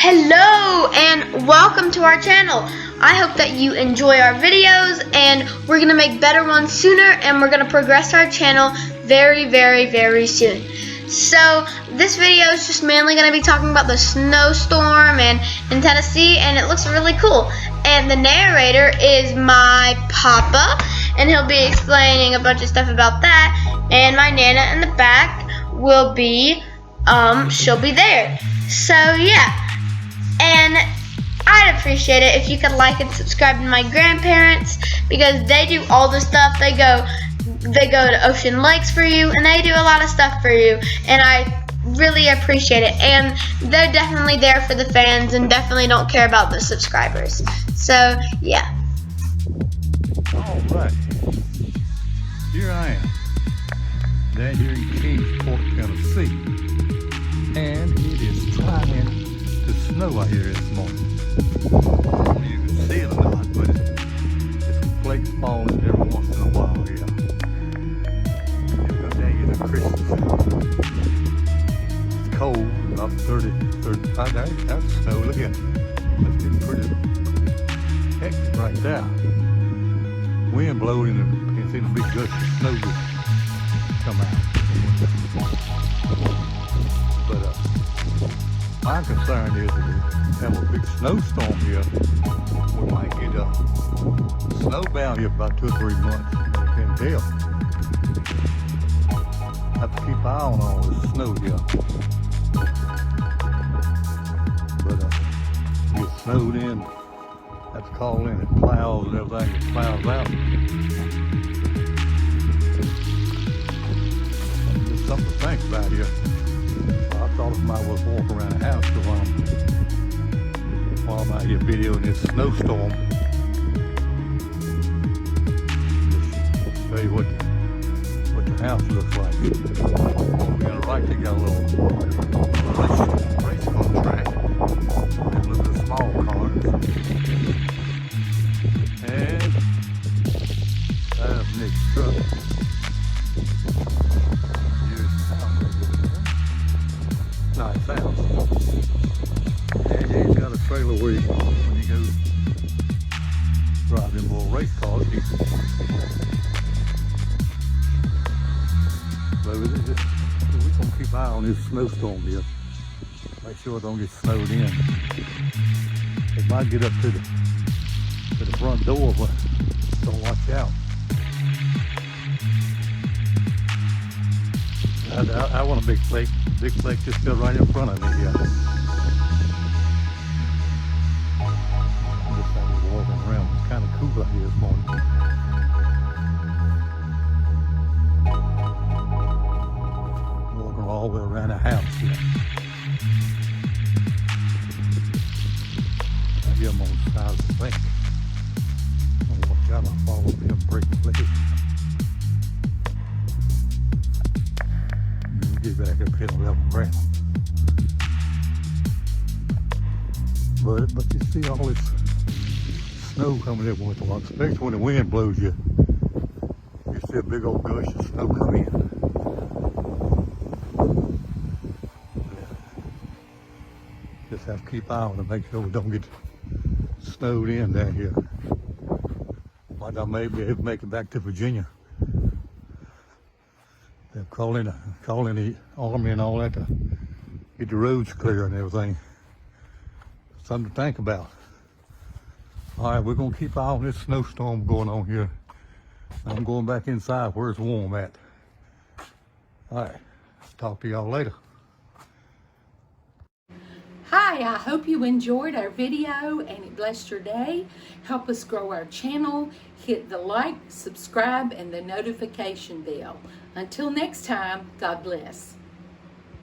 Hello and welcome to our channel. I hope that you enjoy our videos, and we're going to make better ones sooner, and we're going to progress our channel very soon. So this video is just mainly going to be talking about the snowstorm in Tennessee, and it looks really cool. And the narrator is my papa, and he'll be explaining a bunch of stuff about that. And my Nana in the back will be, she'll be there. So yeah. And I'd appreciate it if you could like and subscribe to my grandparents, because they do all the stuff. They go to Ocean Lakes for you, and they do a lot of stuff for you, and I really appreciate it. And they're definitely there for the fans and definitely don't care about the subscribers. So yeah. Alright, here I am, down here in Kingsport, Tennessee, and it is trying to snow out here this morning. You can see it or not, but it's some flakes falling every once in a while here. It's come down here to Christmas. It's cold, about 30, 35. That's snow. Look at it. It's getting pretty hectic right now. Wind blowing, and you can see the big gusts of snow come out. But my concern is that we have a big snowstorm here. We might get snowbound here for about 2 or 3 months. You can tell. Have to keep an eye on all this snow here. But get snowed in. Have to call in. It plows and everything. It plows out. Just something to think about here. I thought I might well walk around the house while I'm out here videoing this snowstorm. Just show you what the house looks like. On the right, they got a little race car track. And look at the small cars. And that's Nick's truck. Nice house. And he's got a trailer where when you go drive them little race cars, but we're gonna keep an eye on this snowstorm here. Make sure it don't get snowed in. It might get up to the front door, but don't watch out. I want a big flake. Big flake just fell right in front of me here. I'm just out here walking around. It's kind of cool out here this morning. Walking all the way around the house here. I hear them on the side of the bank. I'm gonna watch out, I'll follow them, break the leg. Get back up here to level ground. But you see all this snow coming every once in a while, especially when the wind blows you. You see a big old gush of snow come in. Just have to keep an eye on it, make sure we don't get snowed in down here. Might not maybe able to make it back to Virginia. They're calling the army and all that to get the roads clear and everything. Something to think about. All right, we're gonna keep an eye on this snowstorm going on here. I'm going back inside where it's warm at. All right, talk to y'all later. Hi, I hope you enjoyed our video and it blessed your day. Help us grow our channel. Hit the like, subscribe, and the notification bell. Until next time, God bless.